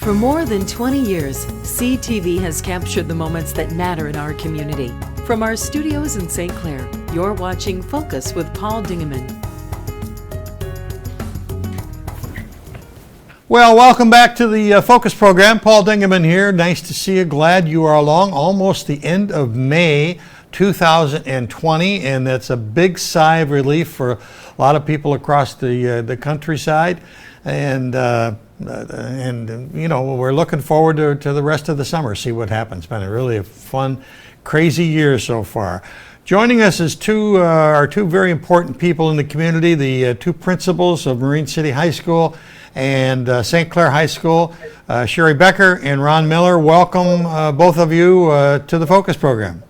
For more than 20 years, CTV has captured the moments that matter in our community. From our studios in St. Clair, you're watching Focus with Paul Dingeman. Well, welcome back to the Focus program. Paul Dingeman here. Nice to see you. Glad you are along. Almost the end of May 2020, and that's a big sigh of relief for a lot of people across the countryside. And you know, we're looking forward to the rest of the summer, see what happens. It's been really a fun, crazy year so far. Joining us is our two very important people in the community, the two principals of Marine City High School and St. Clair High School, Sherry Becker and Ron Miller. Welcome, both of you, to the Focus program.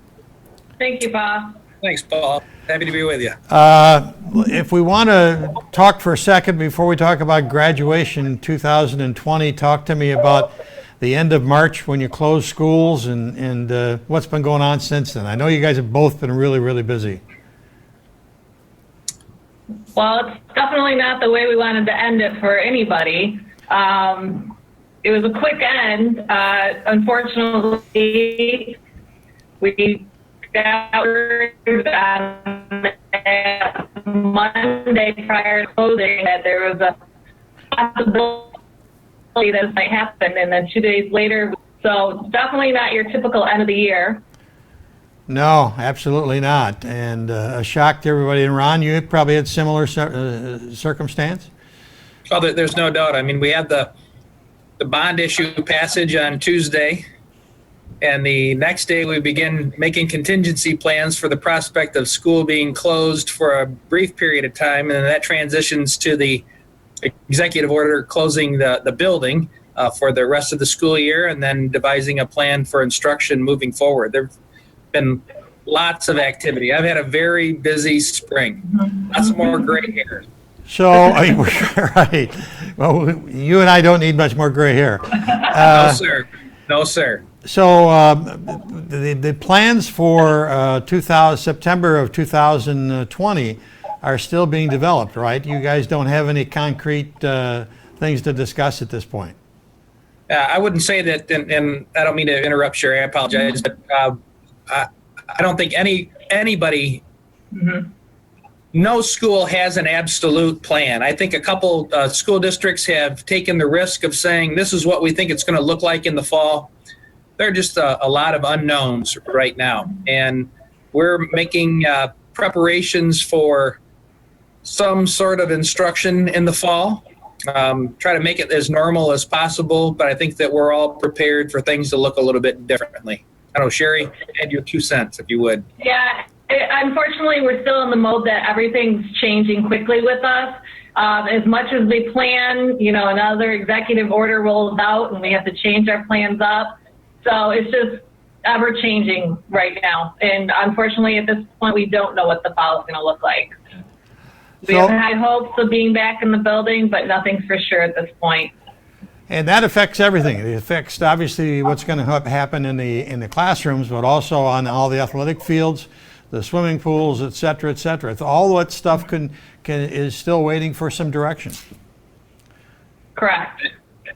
Thank you, Paul. Thanks, Paul. Happy to be with you. If we want to talk for a second before we talk about graduation 2020, talk to me about the end of March when you closed schools and what's been going on since then. I know you guys have both been really, really busy. Well, it's definitely not the way we wanted to end it for anybody. It was a quick end. Unfortunately, we got word on Monday prior to closing that there was a possibility that this might happen, and then 2 days later. So definitely not your typical end of the year. No, absolutely not. And a shock to everybody. And Ron, you probably had similar circumstance? Oh, there's no doubt. I mean, we had the bond issue passage on Tuesday, and the next day we begin making contingency plans for the prospect of school being closed for a brief period of time, and then that transitions to the executive order closing the building for the rest of the school year, and then devising a plan for instruction moving forward. There've been lots of activity. I've had a very busy spring. Lots more gray hair. So, right. Well, you and I don't need much more gray hair. No, sir. No, sir. So, the plans for September of 2020 are still being developed, right? You guys don't have any concrete things to discuss at this point. I wouldn't say that, and I don't mean to interrupt, Sherry. I apologize, but I don't think anybody, no school has an absolute plan. I think a couple school districts have taken the risk of saying this is what we think it's going to look like in the fall. There are just a lot of unknowns right now, and we're making preparations for some sort of instruction in the fall. Try to make it as normal as possible, but I think that we're all prepared for things to look a little bit differently. I don't know, Sherry, add your 2 cents if you would. Yeah, unfortunately, we're still in the mode that everything's changing quickly with us. As much as we plan, you know, another executive order rolls out and we have to change our plans up. So it's just ever changing right now. And unfortunately, at this point, we don't know what the fall is going to look like. We have high hopes of being back in the building, but nothing's for sure at this point. And that affects everything. It affects obviously what's going to happen in the classrooms, but also on all the athletic fields, the swimming pools, et cetera, et cetera. All that stuff is still waiting for some direction. Correct.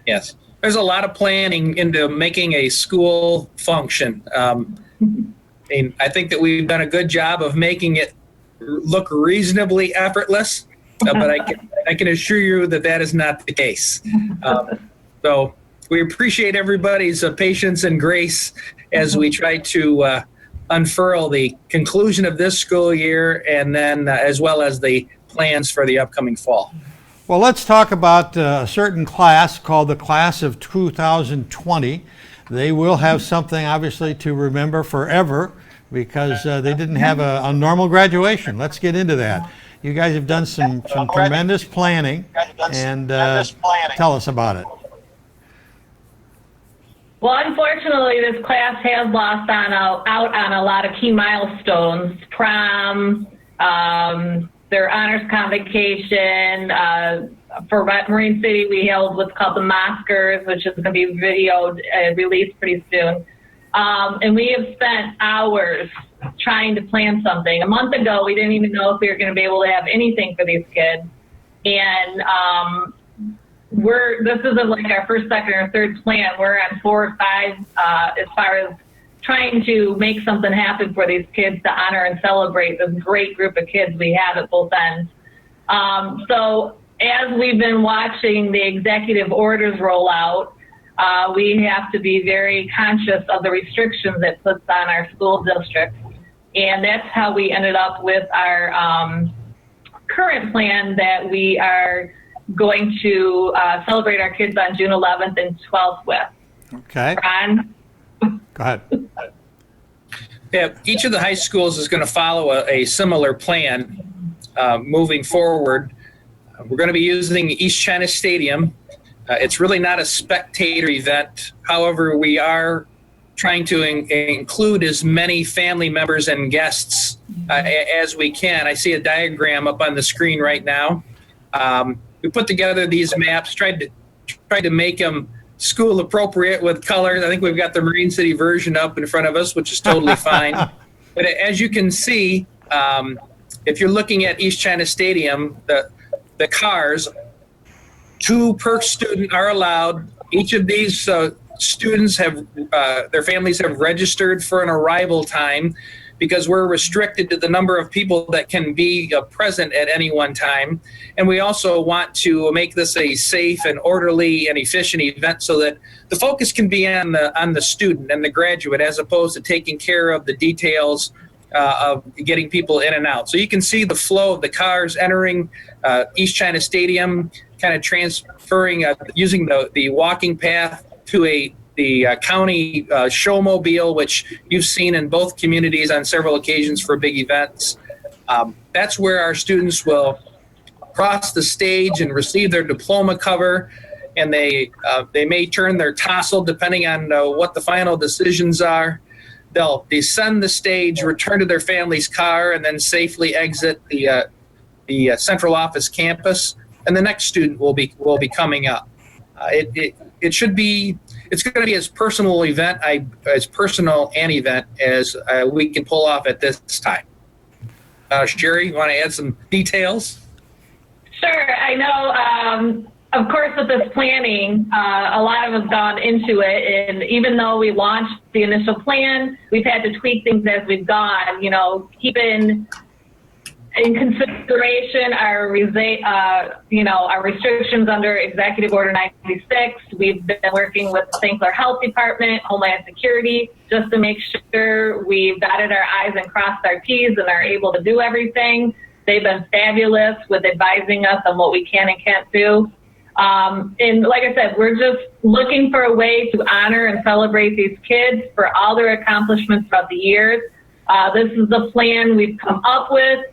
Yes. There's a lot of planning into making a school function. And I think that we've done a good job of making it look reasonably effortless, but I can assure you that is not the case. So we appreciate everybody's patience and grace as we try to unfurl the conclusion of this school year, and then as well as the plans for the upcoming fall. Well, let's talk about a certain class called the Class of 2020. They will have something, obviously, to remember forever because they didn't have a normal graduation. Let's get into that. You guys have done some tremendous planning, and tell us about it. Well, unfortunately, this class has lost out on a lot of key milestones. Prom, their honors convocation. For Marine City, we held what's called the Oscars, which is going to be videoed and released pretty soon. And we have spent hours trying to plan something. A month ago, we didn't even know if we were going to be able to have anything for these kids. And this isn't like our first, second, or third plan. We're on 4 or 5 as far as trying to make something happen for these kids to honor and celebrate this great group of kids we have at both ends. So as we've been watching the executive orders roll out, we have to be very conscious of the restrictions it puts on our school districts. And that's how we ended up with our current plan that we are going to celebrate our kids on June 11th and 12th with. Okay. Ron? Go ahead. Yeah, each of the high schools is going to follow a similar plan moving forward. We're going to be using East China Stadium. It's really not a spectator event. However, we are trying to include as many family members and guests as we can. I see a diagram up on the screen right now. We put together these maps, tried to make them school appropriate with colors. I think we've got the Marine City version up in front of us, which is totally fine. But as you can see, if you're looking at East China Stadium, the cars, 2 per student are allowed. Each of these students have their families have registered for an arrival time because we're restricted to the number of people that can be present at any one time. And we also want to make this a safe and orderly and efficient event so that the focus can be on the student and the graduate as opposed to taking care of the details of getting people in and out. So you can see the flow of the cars entering East China Stadium, kind of transferring, using the walking path to the county showmobile, which you've seen in both communities on several occasions for big events. That's where our students will cross the stage and receive their diploma cover, and they may turn their tassel depending on what the final decisions are. They'll descend the stage, return to their family's car, and then safely exit the central office campus. And the next student will be coming up. It's going to be as personal an event as we can pull off at this time. Sherry, you want to add some details? Sure. I know, of course, with this planning, a lot of us gone into it. And even though we launched the initial plan, we've had to tweak things as we've gone, keeping in consideration our restrictions under Executive Order 96. We've been working with the St.Clair Health Department, Homeland Security, just to make sure we've dotted our I's and crossed our T's and are able to do everything. They've been fabulous with advising us on what we can and can't do. And like I said, we're just looking for a way to honor and celebrate these kids for all their accomplishments throughout the years. This is the plan we've come up with.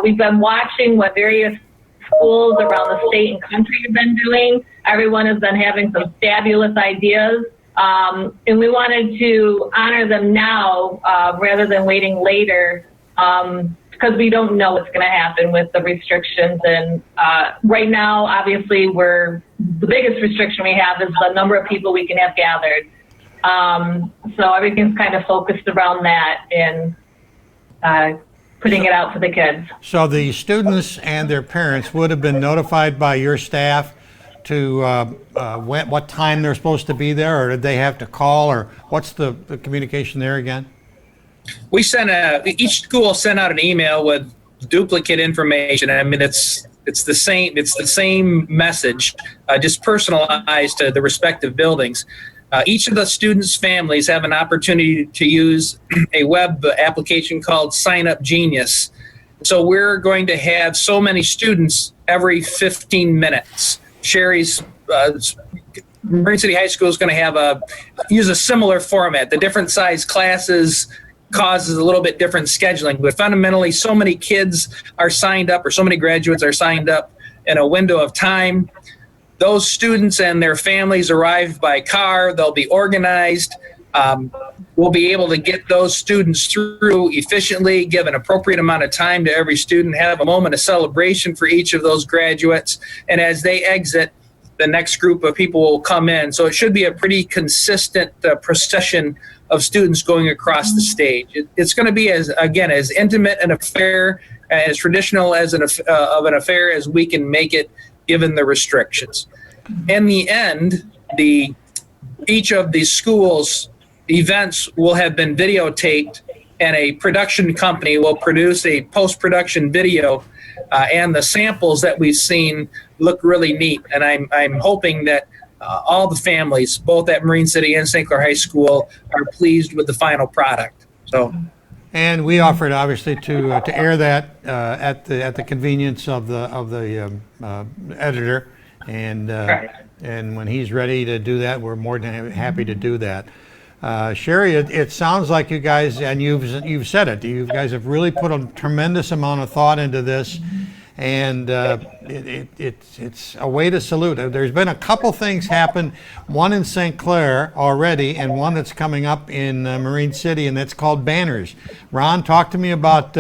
We've been watching what various schools around the state and country have been doing. Everyone has been having some fabulous ideas. And we wanted to honor them now rather than waiting later because we don't know what's going to happen with the restrictions. And right now, obviously, the biggest restriction we have is the number of people we can have gathered. So everything's kind of focused around that and putting it out for the kids. So the students and their parents would have been notified by your staff to what time they're supposed to be there, or did they have to call, or what's the communication there again? We each school sent out an email with duplicate information. I mean, it's the same message, just personalized to the respective buildings. Each of the students' families have an opportunity to use a web application called Sign Up Genius. So we're going to have so many students every 15 minutes. Sherry's Marine City High School is going to use a similar format. The different size classes causes a little bit different scheduling, but fundamentally so many kids are signed up, or so many graduates are signed up in a window of time. Those students and their families arrive by car. They'll be organized. We'll be able to get those students through efficiently, give an appropriate amount of time to every student, have a moment of celebration for each of those graduates. And as they exit, the next group of people will come in. So it should be a pretty consistent procession of students going across the stage. It's going to be as intimate an affair, as traditional as an affair as we can make it, given the restrictions. in the end, each of the schools' events will have been videotaped, and a production company will produce a post-production video, and the samples that we've seen look really neat. And I'm hoping that all the families, both at Marine City and St. Clair High School, are pleased with the final product. So. And we offered, obviously, to air that at the convenience of the editor, and when he's ready to do that, we're more than happy to do that. Sherry, it sounds like you guys, and you've said it, you guys have really put a tremendous amount of thought into this, and it's a way to salute. There's been a couple things happen, one in St. Clair already, and one that's coming up in Marine City, and that's called banners. Ron, talk to me about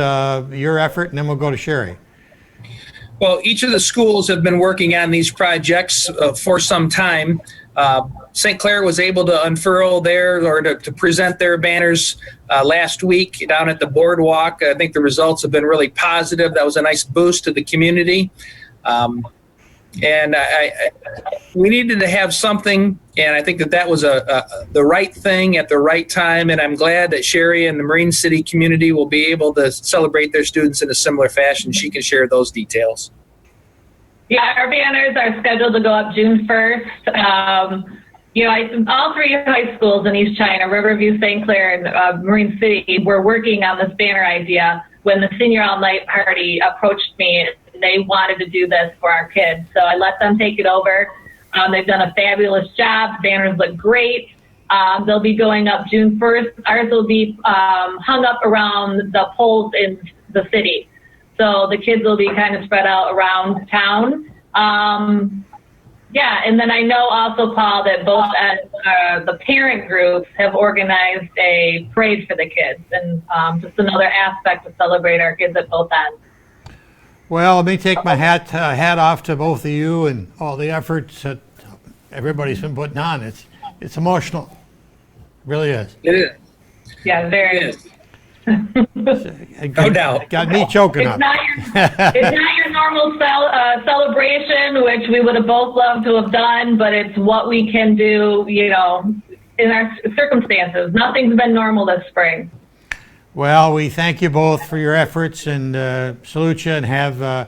your effort, and then we'll go to Sherry. Well, each of the schools have been working on these projects for some time. St. Clair was able to unfurl to present their banners last week down at the boardwalk. I think the results have been really positive. That was a nice boost to the community. And we needed to have something, and I think that was the right thing at the right time. And I'm glad that Sherry and the Marine City community will be able to celebrate their students in a similar fashion. She can share those details. Yeah, our banners are scheduled to go up June 1st. All three high schools in East China, Riverview, St. Clair, and Marine City, were working on this banner idea when the senior all-night party approached me. They wanted to do this for our kids, so I let them take it over. They've done a fabulous job. The banners look great. They'll be going up June 1st. Ours will be hung up around the poles in the city. So the kids will be kind of spread out around town. And then I know also, Paul, that both the parent groups have organized a parade for the kids, and just another aspect to celebrate our kids at both ends. Well, let me take my hat off to both of you and all the efforts that everybody's been putting on. It's emotional. It really is. It is. Yeah, very. It is. No doubt. Got me choking up. It's not your normal celebration, which we would have both loved to have done, but it's what we can do, in our circumstances. Nothing's been normal this spring. Well, we thank you both for your efforts and salute you, and have the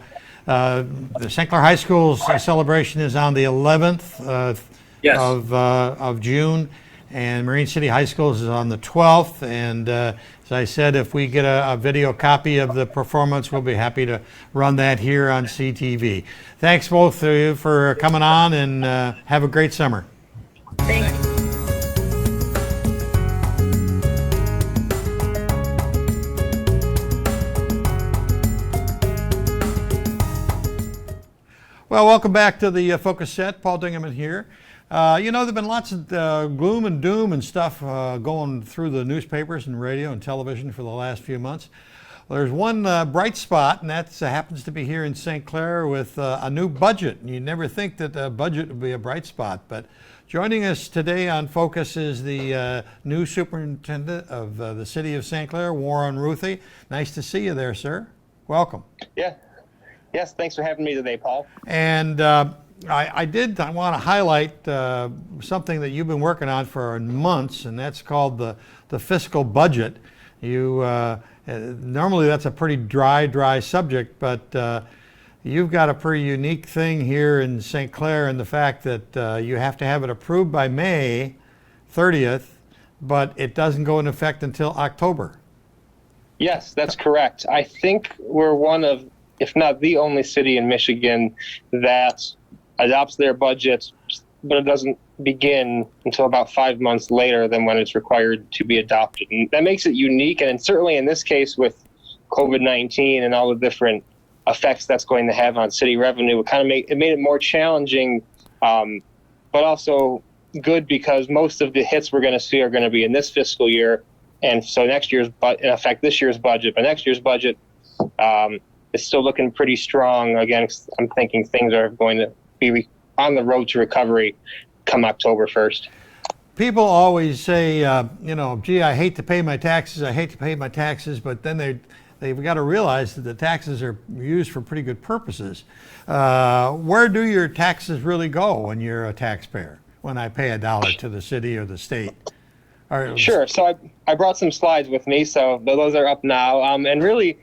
St. Clair High School's celebration is on the 11th Yes. of June, and Marine City High Schools is on the 12th. And as I said, if we get a video copy of the performance, we'll be happy to run that here on CTV. Thanks both of you for coming on, and have a great summer. Thanks. Well, welcome back to the Focus Set. Paul Dingaman here. There have been lots of gloom and doom and stuff going through the newspapers and radio and television for the last few months. Well, there's one bright spot, and that happens to be here in St. Clair with a new budget. And you'd never think that a budget would be a bright spot. But joining us today on Focus is the new superintendent of the city of St. Clair, Warren Rowthe. Nice to see you there, sir. Welcome. Yeah. Yes, thanks for having me today, Paul. And I want to highlight something that you've been working on for months, and that's called the fiscal budget. Normally that's a pretty dry subject, but you've got a pretty unique thing here in St. Clair in the fact that you have to have it approved by May 30th, but it doesn't go into effect until October. Yes, that's correct. I think we're one of, if not the only city in Michigan that adopts their budget, but it doesn't begin until about 5 months later than when it's required to be adopted. And that makes it unique, and certainly in this case with COVID-19 and all the different effects that's going to have on city revenue, it made it more challenging, but also good because most of the hits we're going to see are going to be in this fiscal year, and so this year's budget. But next year's budget is still looking pretty strong. Again, I'm thinking things are going to be on the road to recovery come October 1st. People always say, gee, I hate to pay my taxes, but then they've got to realize that the taxes are used for pretty good purposes. Where do your taxes really go when you're a taxpayer? When I pay $1 to the city or the state? Sure. So I brought some slides with me, so those are up now. And really,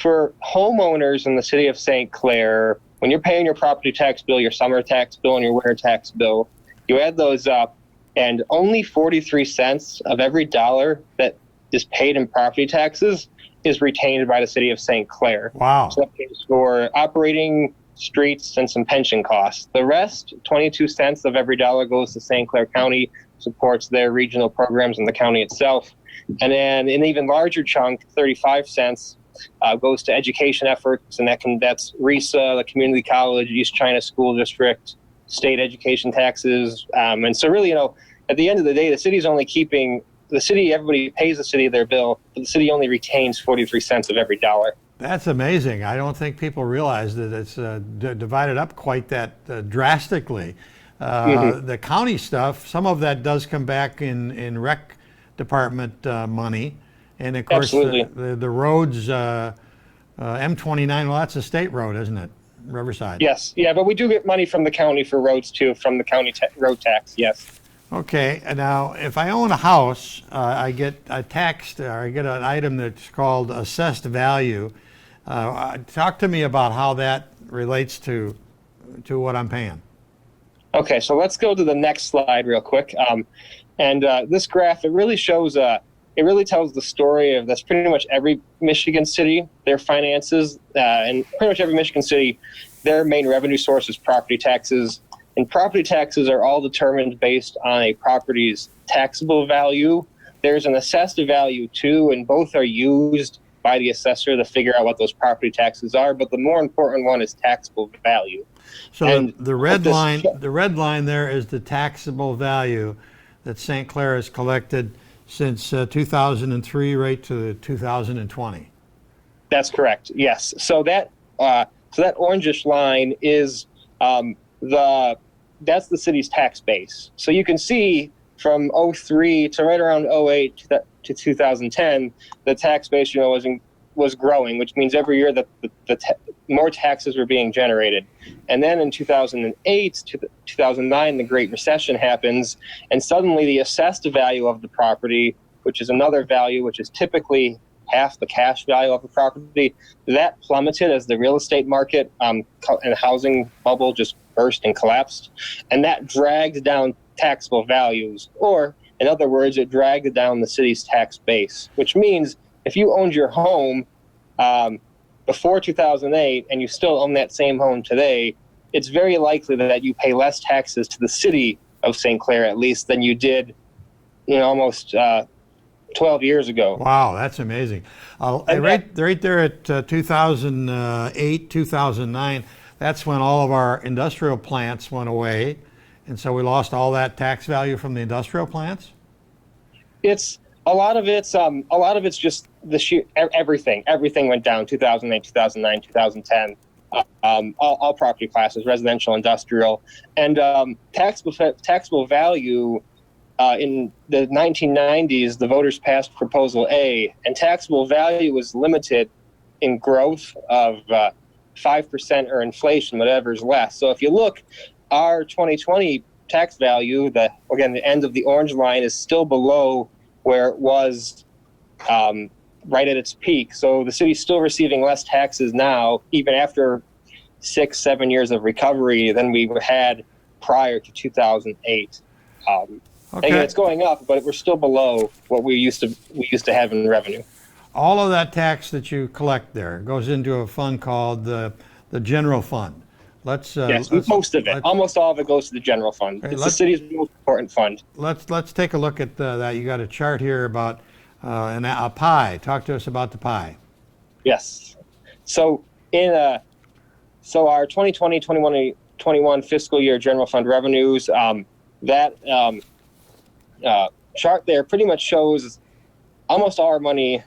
for homeowners in the city of St. Clair, when you're paying your property tax bill, your summer tax bill, and your winter tax bill, you add those up, and only 43 cents of every dollar that is paid in property taxes is retained by the city of St. Clair. Wow. So that pays for operating, streets, and some pension costs. The rest, 22 cents of every dollar, goes to St. Clair County, supports their regional programs in the county itself. And then an even larger chunk, 35 cents, goes to education efforts, and that's RESA, the community college, East China School District, state education taxes. And so really, at the end of the day, the city's only keeping, everybody pays the city their bill, but the city only retains 43 cents of every dollar. That's amazing. I don't think people realize that it's divided up quite that drastically. The county stuff, some of that does come back in rec department money. And of course, the roads, M29, well, that's a state road, isn't it? Riverside. Yes. Yeah, but we do get money from the county for roads too, from the county road tax. Yes. Okay. Now, if I own a house, I get taxed, or I get an item that's called assessed value. Talk to me about how that relates to what I'm paying. Okay, so let's go to the next slide real quick. This graph, it really shows, it really tells the story of that's pretty much every Michigan city, their finances, and pretty much every Michigan city, their main revenue source is property taxes. And property taxes are all determined based on a property's taxable value. There's an assessed value too, and both are used by the assessor to figure out what those property taxes are. But the more important one is taxable value. So the red line there is the taxable value that St. Clair has collected since 2003 right to 2020. That's correct. Yes. So that orangish line is that's the city's tax base. So you can see from 03 to right around 08 to 2010, the tax base was growing, which means every year that more taxes were being generated. And then in 2008 to 2009, the Great Recession happens, and suddenly the assessed value of the property, which is another value which is typically half the cash value of the property, that plummeted as the real estate market and the housing bubble just burst and collapsed. And that dragged down taxable values, or in other words, it dragged down the city's tax base, which means if you owned your home before 2008 and you still own that same home today, it's very likely that you pay less taxes to the city of St. Clair, at least, than you did almost 12 years ago. Wow, that's amazing. Right there at 2008, 2009, that's when all of our industrial plants went away. And so we lost all that tax value from the industrial plants? A lot of it's just the sheer everything went down 2008, 2009, 2010. All property classes, residential, industrial, and taxable value. In the 1990s, the voters passed Proposal A, and taxable value was limited in growth of 5% or inflation, whatever's less. So if you look, our 2020 tax value, the end of the orange line, is still below where it was right at its peak. So the city's still receiving less taxes now, even after 6-7 years of recovery, than we had prior to 2008. Okay. Again, it's going up, but we're still below what we used to have in revenue. All of that tax that you collect there goes into a fund called the general fund. Most of it, almost all of it, goes to the general fund. It's the city's most important fund. Let's take a look at that. You got a chart here about a pie. Talk to us about the pie. Yes. So our 2020-21 fiscal year general fund revenues, chart there pretty much shows almost all our money,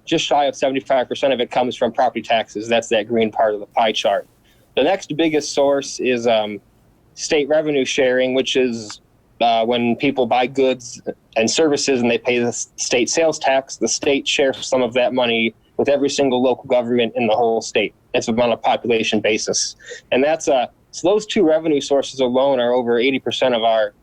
just shy of 75% of it comes from property taxes. That's that green part of the pie chart. The next biggest source is state revenue sharing, which is when people buy goods and services and they pay the state sales tax, the state shares some of that money with every single local government in the whole state. It's on a population basis. And that's so those two revenue sources alone are over 80% of our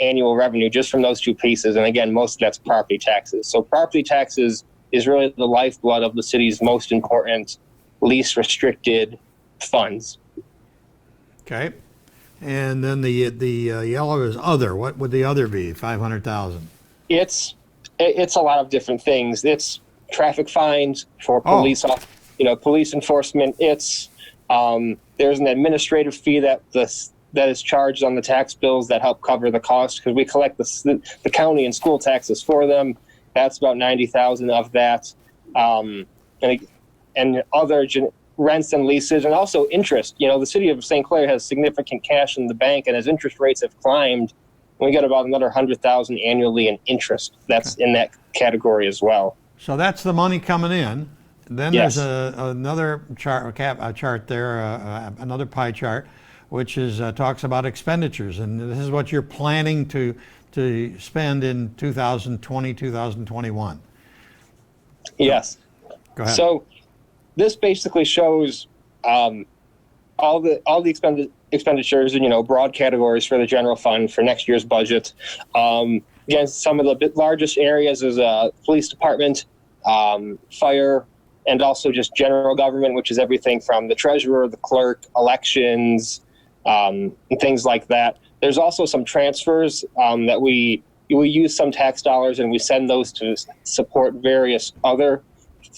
annual revenue just from those two pieces. And again, most of that's property taxes. So property taxes is really the lifeblood of the city's most important, least restricted funds. Okay. And then the yellow is other. What would the other be? 500,000. It's a lot of different things. It's traffic fines for police, police enforcement. It's there's an administrative fee that is charged on the tax bills that help cover the cost because we collect the county and school taxes for them. That's about 90,000 of that, and other rents and leases, and also interest. The city of St. Clair has significant cash in the bank, and as interest rates have climbed, we get about another 100,000 annually in interest. That's in that category as well. So that's the money coming in. Then Yes. there's another chart, chart there, another pie chart, which is talks about expenditures, and this is what you're planning to spend in 2020, 2021. Yes. Go ahead. So this basically shows all the expenditures in broad categories for the general fund for next year's budget. Again, some of the largest areas is police department, fire, and also just general government, which is everything from the treasurer, the clerk, elections, and things like that. There's also some transfers that we use some tax dollars and we send those to support various other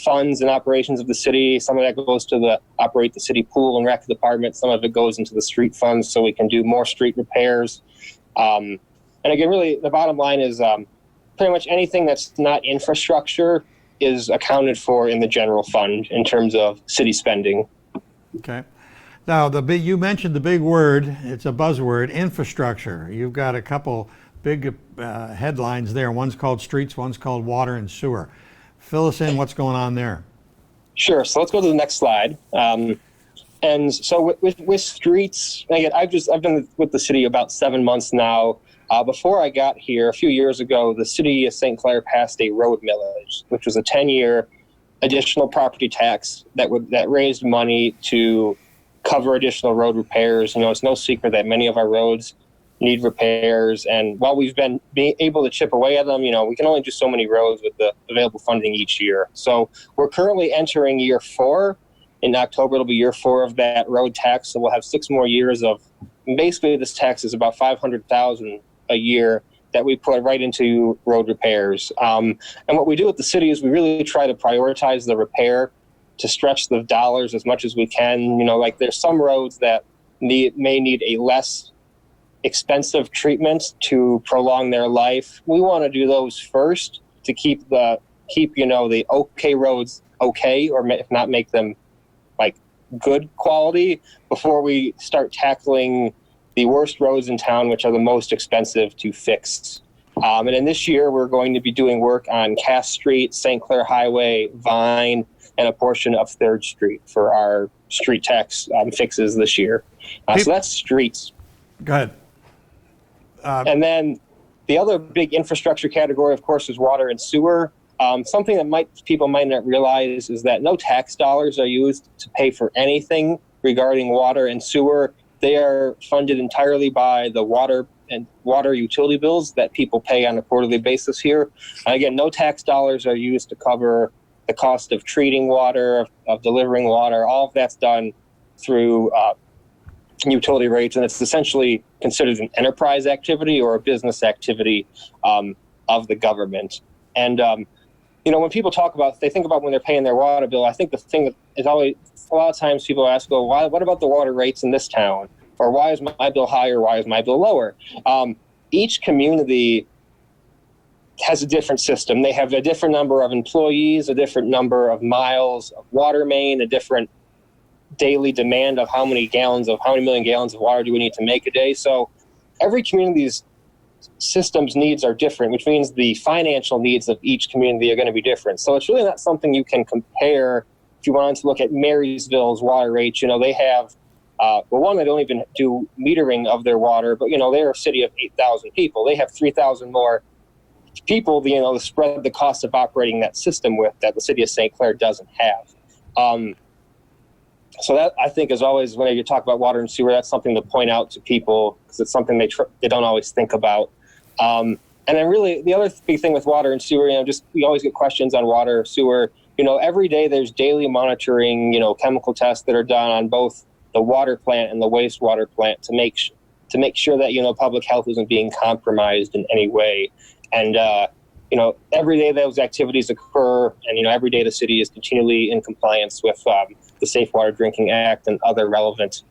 funds and operations of the city. Some of that goes to operate the city pool and rec department. Some of it goes into the street funds so we can do more street repairs. And again, really, the bottom line is pretty much anything that's not infrastructure is accounted for in the general fund in terms of city spending. Okay. Now, you mentioned the big word, it's a buzzword, infrastructure. You've got a couple big headlines there. One's called streets, one's called water and sewer. Fill us in what's going on there. Sure. So let's go to the next slide. And so with streets, again, I've been with the city about 7 months now. Before I got here, a few years ago, the city of St. Clair passed a road millage, which was a 10-year additional property tax that raised money to cover additional road repairs. It's no secret that many of our roads need repairs, and while we've been able to chip away at them, we can only do so many roads with the available funding each year. So we're currently entering year 4. In October, it'll be year 4 of that road tax, so we'll have 6 more years of. Basically, this tax is about $500,000 a year that we put right into road repairs. And what we do at the city is we really try to prioritize the repair to stretch the dollars as much as we can. Like there's some roads that may need a less expensive treatment to prolong their life. We want to do those first to keep the okay roads okay, or if not make them like good quality, before we start tackling the worst roads in town, which are the most expensive to fix. And in this year, we're going to be doing work on Cass Street, St. Clair Highway, Vine, and a portion of 3rd Street for our street tax fixes this year. So that's streets. Go ahead. And then the other big infrastructure category, of course, is water and sewer. Something that people might not realize is that no tax dollars are used to pay for anything regarding water and sewer. They are funded entirely by the water utility bills that people pay on a quarterly basis here. Again, no tax dollars are used to cover the cost of treating water, of delivering water. All of that's done through utility rates, and it's essentially considered an enterprise activity or a business activity of the government. And when people they think about when they're paying their water bill, I think the thing that is always, a lot of times people ask, what about the water rates in this town? Or why is my bill higher? Why is my bill lower? Each community has a different system. They have a different number of employees, a different number of miles of water main, a different daily demand of how many million gallons of water do we need to make a day. So every community's systems needs are different, which means the financial needs of each community are going to be different. So it's really not something you can compare. If you wanted to look at Marysville's water rates, they have, they don't even do metering of their water, but they're a city of 8,000 people. They have 3,000 more people, to spread the cost of operating that system with that the city of St. Clair doesn't have. So that, I think, is always, when you talk about water and sewer, that's something to point out to people, because it's something they don't always think about. And then really the other big thing with water and sewer, we always get questions on water, sewer. Every day there's daily monitoring, chemical tests that are done on both the water plant and the wastewater plant to make sure that, public health isn't being compromised in any way. And, every day those activities occur, and, every day the city is continually in compliance with the Safe Water Drinking Act and other relevant.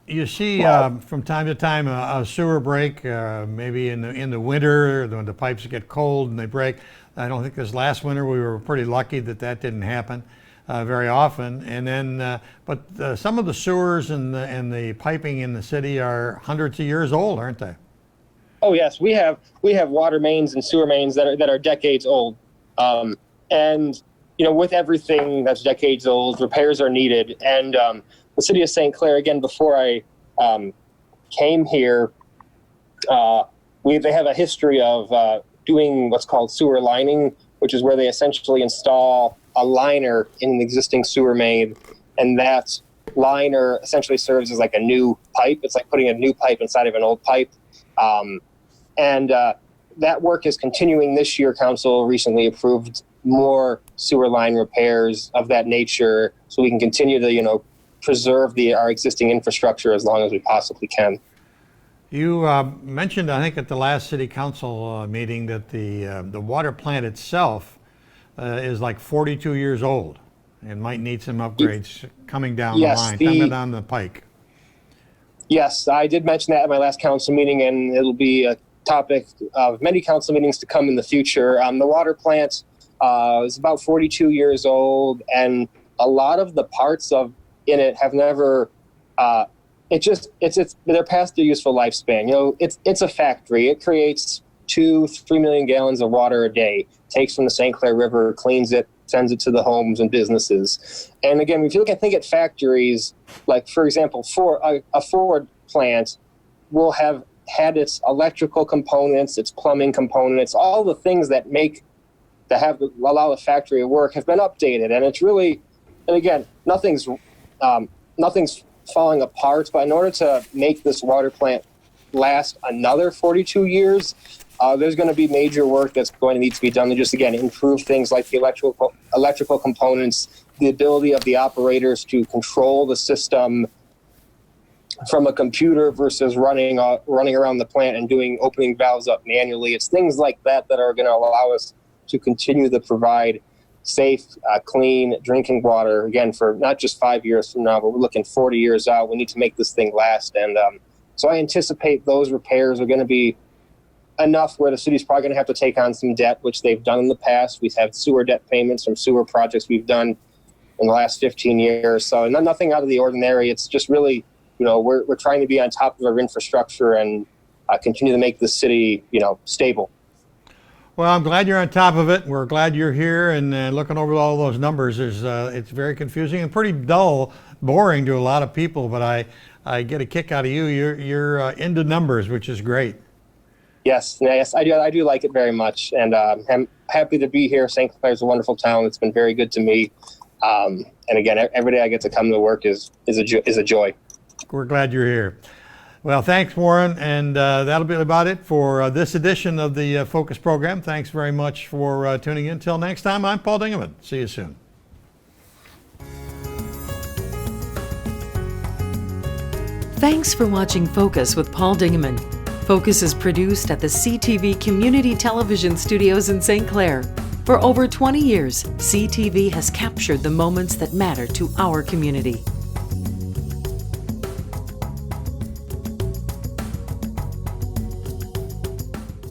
You see from time to time a sewer break, maybe in the winter when the pipes get cold and they break. I don't think this last winter we were pretty lucky that didn't happen very often. And then, but some of the sewers and the piping in the city are hundreds of years old, aren't they? Oh yes, we have water mains and sewer mains that are decades old, and with everything that's decades old, repairs are needed. And the city of St. Clair, again, before I came here, they have a history of doing what's called sewer lining, which is where they essentially install a liner in an existing sewer main, and that liner essentially serves as like a new pipe. It's like putting a new pipe inside of an old pipe. And that work is continuing this year. Council recently approved more sewer line repairs of that nature, so we can continue to, preserve our existing infrastructure as long as we possibly can. You mentioned, I think, at the last city council meeting that the water plant itself is like 42 years old and might need some upgrades coming down coming down the pike. Yes, I did mention that at my last council meeting, and it'll be a topic of many council meetings to come in the future. The water plant is about 42 years old, and a lot of the parts in it have never. They're past their useful lifespan. It's a factory. It creates 2-3 million gallons of water a day. Takes from the St. Clair River, cleans it, sends it to the homes and businesses. And again, if you think at factories, like for example, a Ford plant will have had its electrical components, its plumbing components, all the things that allow the factory to work have been updated. And it's really, and again, nothing's falling apart, but in order to make this water plant last another 42 years, there's going to be major work that's going to need to be done to just, again, improve things like the electrical components, the ability of the operators to control the system from a computer versus running around the plant and opening valves up manually. It's things like that are going to allow us to continue to provide safe, clean drinking water, again, for not just 5 years from now, but we're looking 40 years out. We need to make this thing last. And so I anticipate those repairs are going to be enough where the city's probably going to have to take on some debt, which they've done in the past. We've had sewer debt payments from sewer projects we've done in the last 15 years. So nothing out of the ordinary. It's just really, we're trying to be on top of our infrastructure and continue to make the city, stable. Well, I'm glad you're on top of it. We're glad you're here and looking over all those numbers. It's very confusing and pretty dull, boring to a lot of people, but I get a kick out of you. You're into numbers, which is great. Yes, I do like it very much, and I'm happy to be here. St. Clair is a wonderful town. It's been very good to me, and again, every day I get to come to work is a joy. We're glad you're here. Well, thanks, Warren, and that'll be about it for this edition of the Focus program. Thanks very much for tuning in. Till next time, I'm Paul Dingeman. See you soon. Thanks for watching Focus with Paul Dingeman. Focus is produced at the CTV Community Television Studios in St. Clair. For over 20 years, CTV has captured the moments that matter to our community.